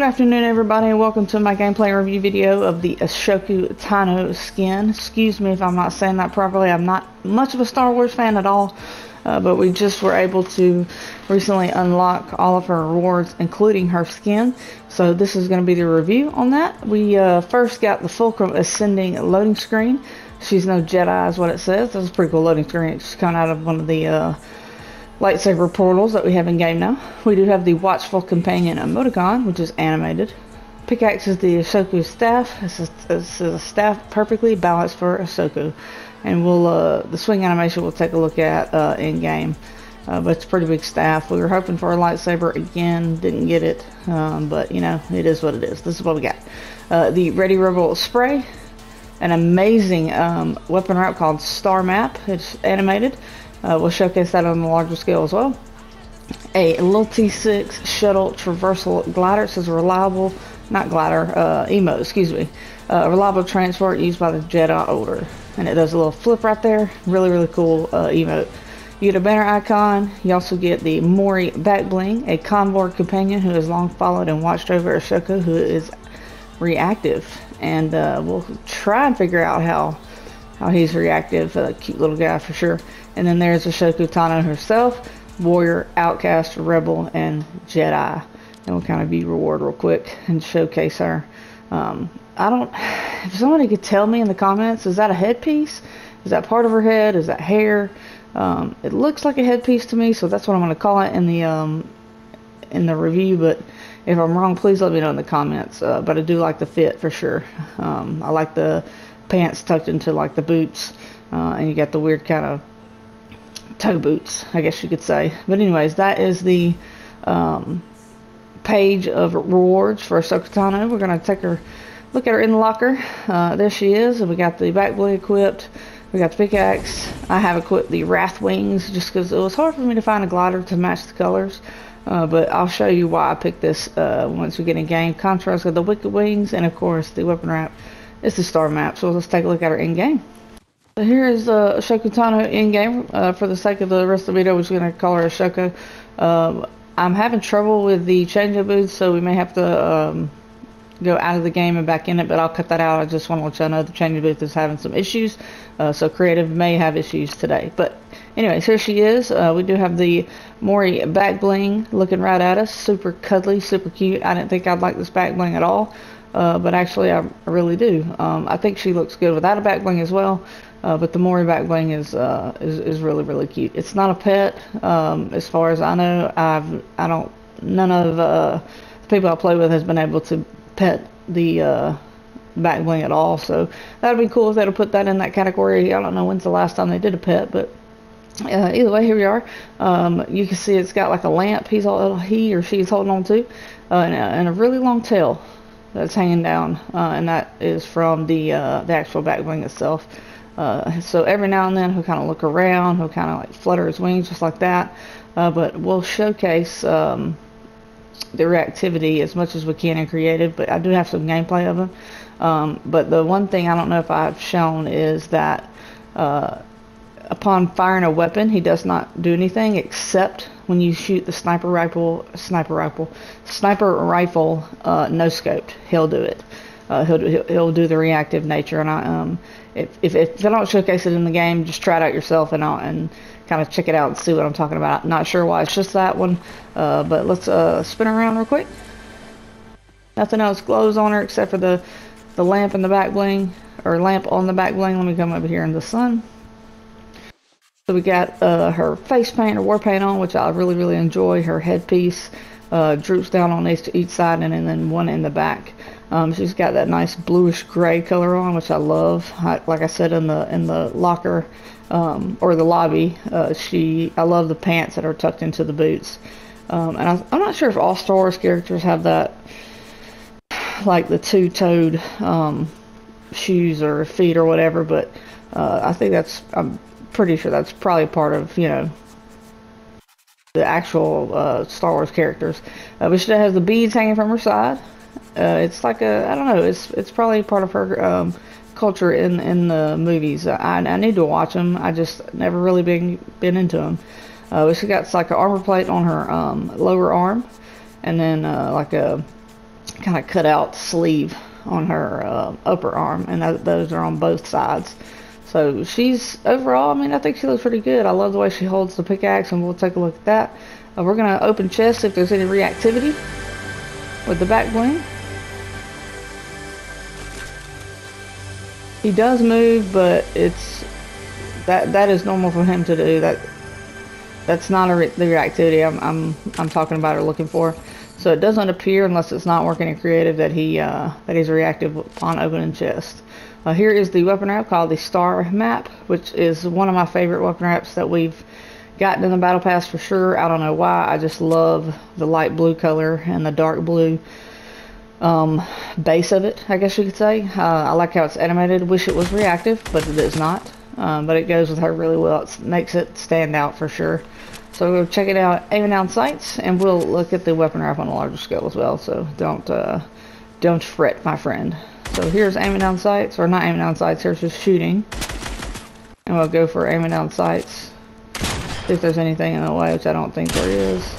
Good afternoon, everybody, and welcome to my gameplay review video of the Ashoka Tano skin. Excuse me if I'm not saying that properly. I'm not much of a Star Wars fan at all, but we just were able to recently unlock all of her rewards, including her skin. So this is going to be the review on that. We first got the Fulcrum Ascending loading screen. She's no Jedi is what it says. That's a pretty cool loading screen. It's coming out of one of the lightsaber portals that we have in game now. We do have the Watchful Companion emoticon, which is animated. Pickaxe is the Ashoka staff. This is a staff perfectly balanced for Ashoka, and we'll the swing animation we'll take a look at in game. But it's a pretty big staff. We were hoping for a lightsaber again, didn't get it, but you know, it is what it is. This is what we got. The Ready Rebel spray, an amazing weapon wrap called Star Map. It's animated. We'll showcase that on a larger scale as well. A little T6 shuttle traversal glider. It says reliable, not glider, emote, excuse me. Reliable transport used by the Jedi Order. And it does a little flip right there. Really, really cool emote. You get a banner icon. You also get the Mori back bling, a convoy companion who has long followed and watched over Ashoka, who is reactive. And we'll try and figure out how he's reactive. Cute little guy for sure. And then there's Ashoka Tano herself, warrior, outcast, rebel, and Jedi. And we'll kind of view reward real quick and showcase her. If somebody could tell me in the comments, is that a headpiece? Is that part of her head? Is that hair? It looks like a headpiece to me, so that's what I'm going to call it in the review. But if I'm wrong, please let me know in the comments. But I do like the fit for sure. I like the pants tucked into like the boots, and you got the weird kind of toe boots, I guess you could say. But anyways, that is the page of rewards for Ashoka Tano. We're going to take her, look at her in the locker. There she is, and we got the back blade equipped. We got the pickaxe. I have equipped the Wrath Wings just because it was hard for me to find a glider to match the colors. But I'll show you why I picked this once we get in game. Contrast with the Wicked Wings, and of course the weapon wrap is the star map. So let's take a look at her in game. So here is Ashoka Tano in game. For the sake of the rest of the video, we're just going to call her Ashoka. I'm having trouble with the change-up boots, so we may have to go out of the game and back in it, but I'll cut that out. I just want to let y'all know the change-up booth is having some issues, so creative may have issues today. But anyways, here she is. We do have the Mori back bling looking right at us. Super cuddly, super cute. I didn't think I'd like this back bling at all, but actually I really do. I think she looks good without a back bling as well. But the Mori back bling is really, really cute. It's not a pet, as far as I know. None of the people I play with has been able to pet the back bling at all. So that'd be cool if they'd put that in that category. I don't know when's the last time they did a pet, but either way, here we are. You can see it's got like a lamp he or she's holding on to, and a really long tail that's hanging down, and that is from the actual back bling itself. So every now and then he'll kind of look around, he'll kind of like flutter his wings just like that, but we'll showcase the reactivity as much as we can in creative. But I do have some gameplay of him. But the one thing I don't know if I've shown is that upon firing a weapon, he does not do anything except when you shoot the sniper rifle no scoped. He'll do it. He'll do the reactive nature, and if I don't showcase it in the game, just try it out yourself and kind of check it out and see what I'm talking about. Not sure why it's just that one, but let's spin around real quick. Nothing else glows on her except for the lamp in the back bling, or lamp on the back bling. Let me come over here in the sun. So we got her face paint or war paint on, which I really, really enjoy. Her headpiece droops down on each side, and then one in the back. She's got that nice bluish gray color on, which I love. Like I said in the locker or the lobby, I love the pants that are tucked into the boots. And I'm not sure if all Star Wars characters have that, like the two-toed shoes or feet or whatever. But I'm pretty sure that's probably part of, you know, the actual Star Wars characters. But she has the beads hanging from her side. It's like I don't know, it's probably part of her culture in the movies. I need to watch them. I just never really been into them. She got like an armor plate on her lower arm, and then like a kind of cut out sleeve on her upper arm, and those are on both sides. So she's overall, I mean, I think she looks pretty good. I love the way she holds the pickaxe, and we'll take a look at that. We're going to open chest if there's any reactivity with the back bling. He does move, but it's that is normal for him to do. That's not the reactivity I'm talking about or looking for. So it doesn't appear, unless it's not working in creative, that he's reactive upon opening chest. Here is the weapon wrap called the Star Map, which is one of my favorite weapon wraps that we've gotten in the Battle Pass for sure. I don't know why. I just love the light blue color and the dark blue base of it, I guess you could say. I like how it's animated. Wish it was reactive, but it is not. But it goes with her really well. It makes it stand out for sure. So we'll check it out, aiming down sights, and we'll look at the weapon wrap on a larger scale as well. So don't fret, my friend. So here's aiming down sights, or not aiming down sights. Here's just shooting, and we'll go for aiming down sights. See if there's anything in the way, which I don't think there is.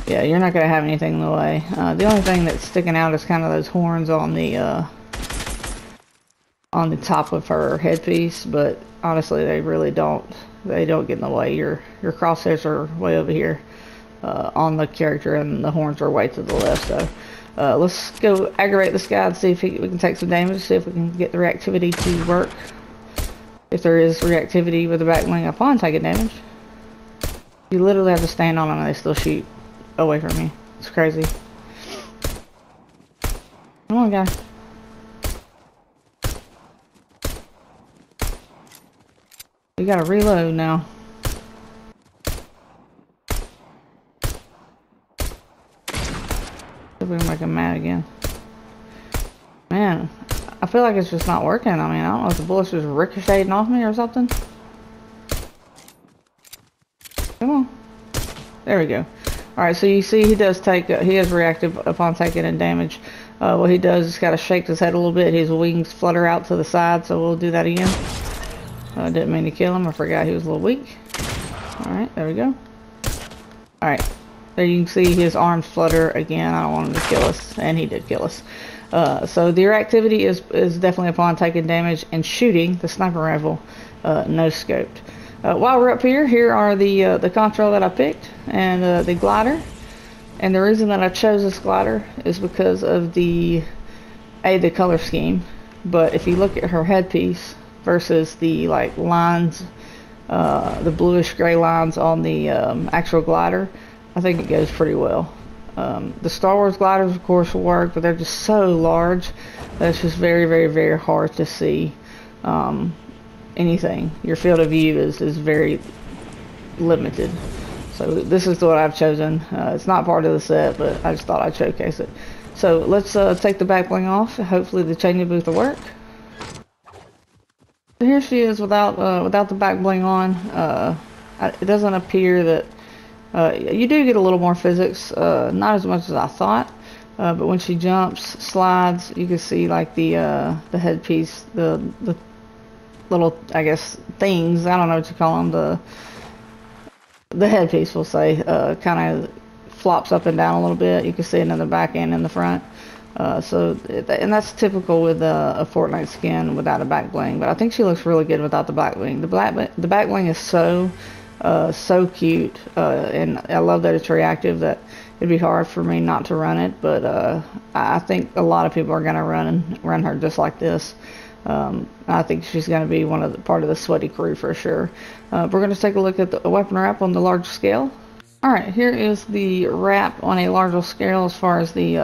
Yeah, you're not gonna have anything in the way. The only thing that's sticking out is kind of those horns on the top of her headpiece, but honestly, they really don't. They don't get in the way. Your crosshairs are way over here on the character, and the horns are way to the left. So let's go aggravate this guy and see if we can take some damage. See if we can get the reactivity to work. If there is reactivity with the back bling upon taking damage, you literally have to stand on them and they still shoot away from me. It's crazy. Come on, guy. We gotta reload now. See if we can make him mad again. Man, I feel like it's just not working. I mean, I don't know if the bullet's just ricocheting off me or something. Come on. There we go. Alright, so you see he does take, he is reactive upon taking in damage. What he does is kind of shake his head a little bit. His wings flutter out to the side, so we'll do that again. I didn't mean to kill him. I forgot he was a little weak. Alright, there we go. Alright, there you can see his arms flutter again. I don't want him to kill us, and he did kill us. So the reactivity is definitely upon taking damage and shooting the sniper rifle, no scoped. While we're up here, here are the control that I picked, and the glider. And the reason that I chose this glider is because of the color scheme. But if you look at her headpiece versus the like lines, the bluish gray lines on the actual glider, I think it goes pretty well. The Star Wars gliders, of course, will work, but they're just so large that it's just very, very, very hard to see anything. Your field of view is very limited. So this is what I've chosen. It's not part of the set, but I just thought I'd showcase it. So let's take the back bling off. Hopefully the chaining booth will work. So here she is without the back bling on. It doesn't appear that you do get a little more physics, not as much as I thought, but when she jumps, slides, you can see like the headpiece, the little, I guess, things, I don't know what you call them, the headpiece, we'll say, kind of flops up and down a little bit. You can see it in the back and in the front. And that's typical with a Fortnite skin without a back bling, but I think she looks really good without the back bling. The back bling is so cute, and I love that it's reactive, that it'd be hard for me not to run it, but I think a lot of people are going to run her just like this. I think she's going to be part of the sweaty crew for sure. We're going to take a look at the weapon wrap on the large scale. Alright, here is the wrap on a larger scale as far as the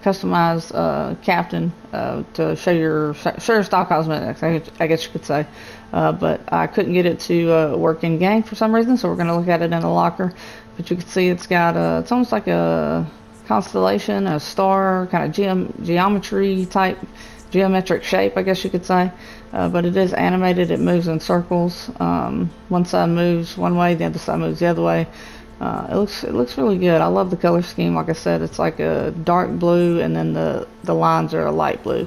customized captain to show your style cosmetics, I guess you could say. But I couldn't get it to work in game for some reason, so we're going to look at it in the locker. But you can see it's got it's almost like a constellation, a star, kind of geometry type, geometric shape, I guess you could say. But it is animated. It moves in circles. One side moves one way, the other side moves the other way. It looks really good. I love the color scheme. Like I said, it's like a dark blue, and then the lines are a light blue.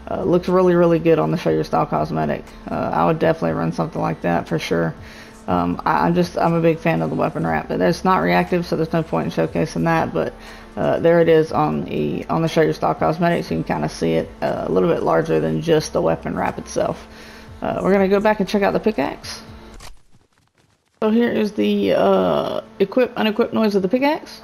Looks really, really good on the Show Your Style cosmetic. I would definitely run something like that for sure. I'm a big fan of the weapon wrap, but it's not reactive, so there's no point in showcasing that. But there it is on the Shutterstock Cosmetics. You can kind of see it a little bit larger than just the weapon wrap itself. We're gonna go back and check out the pickaxe. So here is the unequipped noise of the pickaxe.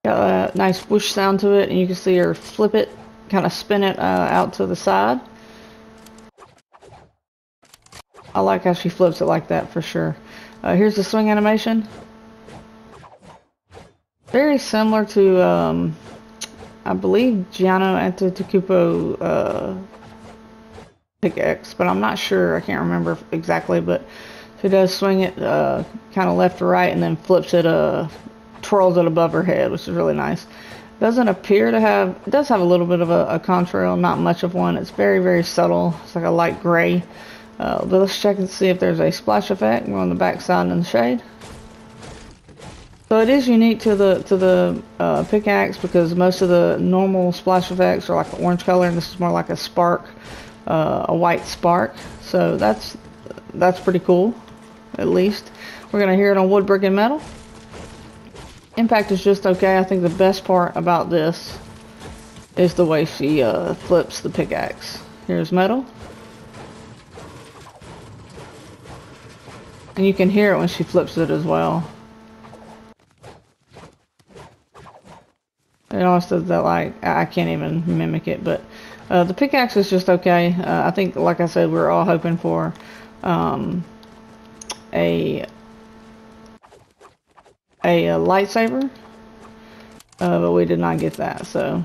Got a nice whoosh sound to it, and you can see her flip it, kind of spin it out to the side. I like how she flips it like that for sure. Here's the swing animation. Very similar to, I believe, Gianno Antetokounmpo pickaxe, but I'm not sure. I can't remember exactly, but she does swing it kind of left to right and then flips it, twirls it above her head, which is really nice. Doesn't appear to have, it does have a little bit of a contrail, not much of one. It's very, very subtle. It's like a light gray. But let's check and see if there's a splash effect. We're on the back side in the shade. So it is unique to the pickaxe, because most of the normal splash effects are like an orange color, and this is more like a spark, a white spark. So that's pretty cool, at least. We're gonna hear it on wood, brick, and metal. Impact is just okay. I think the best part about this is the way she flips the pickaxe. Here's metal. And you can hear it when she flips it as well. It almost does that, like, I can't even mimic it, but the pickaxe is just okay. I think, like I said, we were all hoping for a lightsaber, but we did not get that, so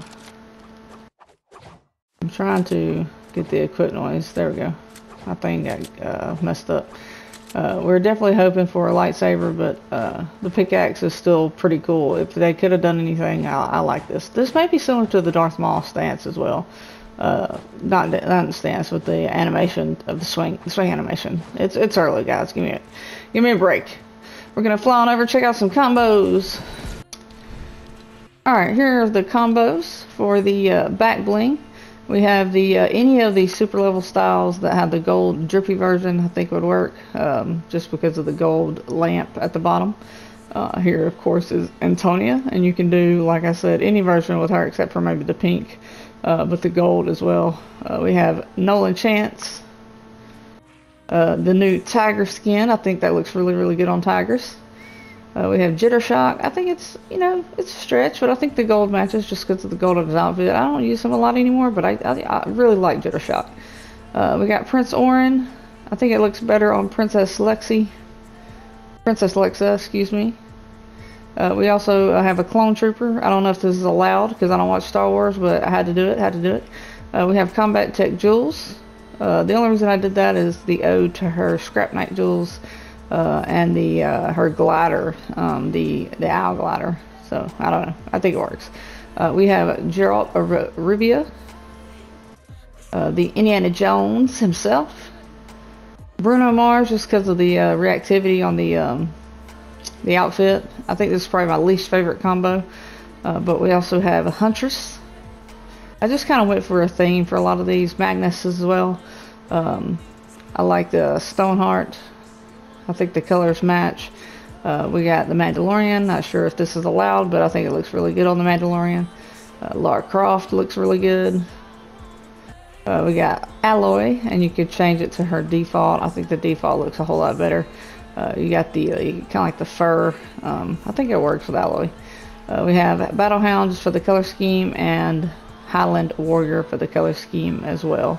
I'm trying to get the equip noise. There we go. My thing got messed up. We're definitely hoping for a lightsaber, but the pickaxe is still pretty cool. If they could have done anything, I like this. This may be similar to the Darth Maul stance as well. Not the stance, but the animation of the swing animation. It's early, guys. Give me a break. We're gonna fly on over, check out some combos. All right, here are the combos for the back bling. We have the any of the super level styles that have the gold drippy version. I think would work, just because of the gold lamp at the bottom. Here, of course, is Antonia, and you can do, like I said, any version with her except for maybe the pink, but the gold as well. We have Nolan Chance, the new tiger skin. I think that looks really, really good on tigers. We have Jitter Shock. I think it's, it's a stretch, but I think the gold matches just because of the gold of his outfit. I don't use him a lot anymore, but I really like Jitter Shock. We got Prince Orin. I think it looks better on Princess Lexa, excuse me. We also have a Clone Trooper. I don't know if this is allowed because I don't watch Star Wars, but I had to do it. We have Combat Tech Jules. The only reason I did that is the ode to her Scrap Knight Jules. And her glider, the owl glider. So I don't know. I think it works. We have Geralt of Rivia, the Indiana Jones himself, Bruno Mars, just because of the reactivity on the outfit. I think this is probably my least favorite combo. But we also have a Huntress. I just kind of went for a theme for a lot of these. Magnus as well. I like the Stoneheart. I think the colors match. We got the Mandalorian. Not sure if this is allowed, but I think it looks really good on the Mandalorian. Lara Croft looks really good. We got Alloy, and you could change it to her default. I think the default looks a whole lot better. You got the kind of like the fur. I think it works with Alloy. We have Battlehound just for the color scheme, and Highland Warrior for the color scheme as well.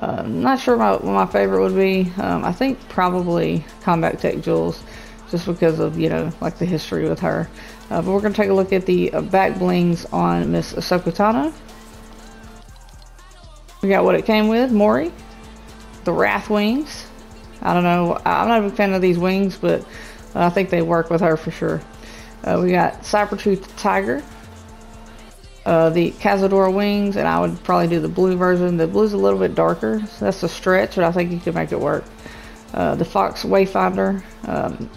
Not sure what my favorite would be. I think probably Combat Tech Jules, just because of, like the history with her. But we're going to take a look at the back blings on Miss Ashoka Tano. We got what it came with, Mori, the Wrath wings. I don't know, I'm not a big fan of these wings, but I think they work with her for sure. We got Cybertooth Tiger. The Cazador wings, and I would probably do the blue version. The blue's a little bit darker, so that's a stretch, but I think you can make it work. The Fox Wayfinder,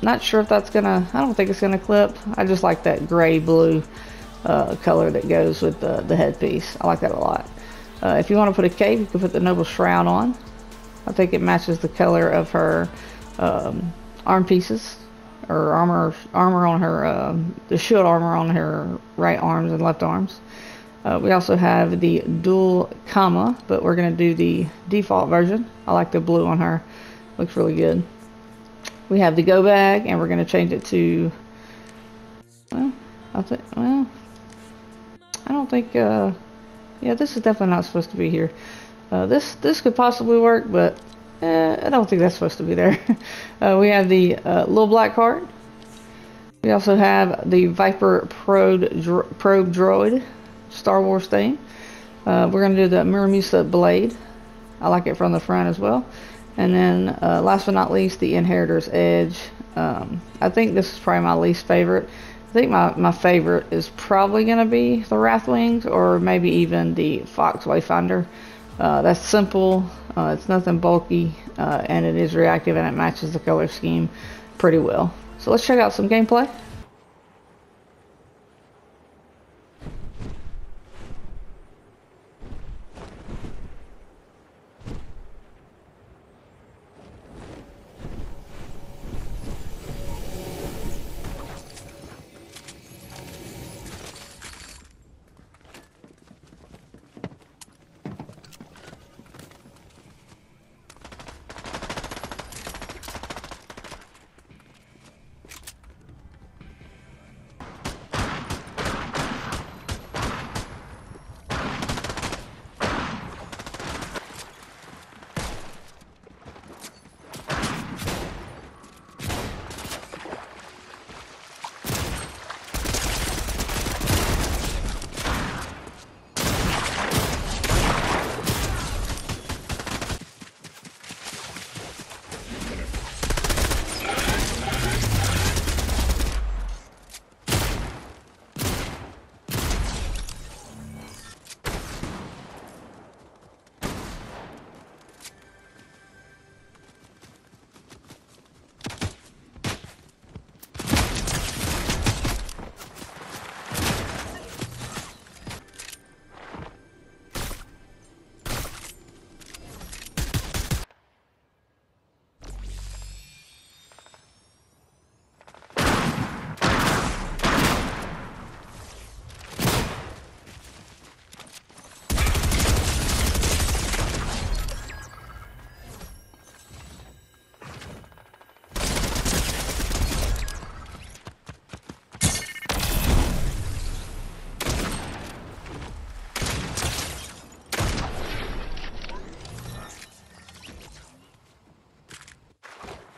not sure if that's gonna, I don't think it's gonna clip. I just like that gray blue color that goes with the headpiece. I like that a lot. If you want to put a cape, you can put the Noble Shroud on. I think it matches the color of her arm pieces, or armor on her, the shield armor on her right arms and left arms. We also have the dual comma, but we're going to do the default version. I like the blue on her. Looks really good. We have the go bag, and we're going to change it to, well, I don't think, yeah, this is definitely not supposed to be here. This could possibly work, but I don't think that's supposed to be there. We have the little black card. We also have the Viper probe droid, Star Wars theme. We're going to do the Muramusa blade. I like it from the front as well. And then last but not least, the Inheritor's Edge. I think this is probably my least favorite. I think my favorite is probably going to be the Wrathwings, or maybe even the Fox Wayfinder. That's simple, it's nothing bulky, and it is reactive, and it matches the color scheme pretty well. So let's check out some gameplay.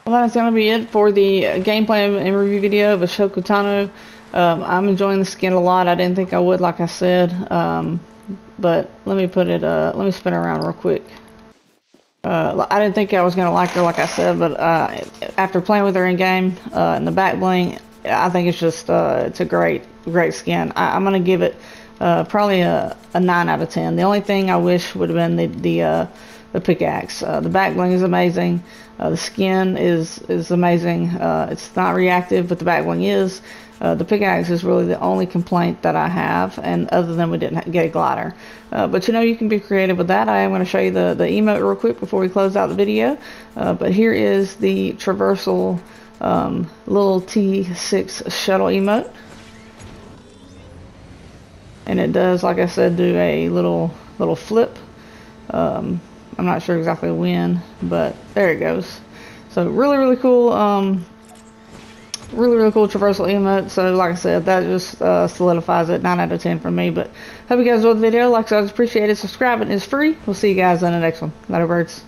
Well, that's going to be it for the gameplay and review video of Ashoka Tano. I'm enjoying the skin a lot. I didn't think I would, like I said. But let me put it, let me spin around real quick. I didn't think I was going to like her, like I said, but after playing with her in game, and the back bling, I think it's just, it's a great skin. I'm going to give it probably a 9 out of 10. The only thing I wish would have been the pickaxe. The back bling is amazing. The skin is amazing. It's not reactive, but the back bling is. The pickaxe is really the only complaint that I have, and other than we didn't get a glider. But you know, you can be creative with that. I am going to show you the emote real quick before we close out the video. But here is the traversal little T6 shuttle emote. And it does, like I said, do a little flip. I'm not sure exactly when, but there it goes. So really cool. Really cool traversal emote. So like I said, that just solidifies it. 9 out of 10 for me. But hope you guys enjoyed the video. Like I said, I appreciate it. Subscribing is free. We'll see you guys in the next one. Later, birds.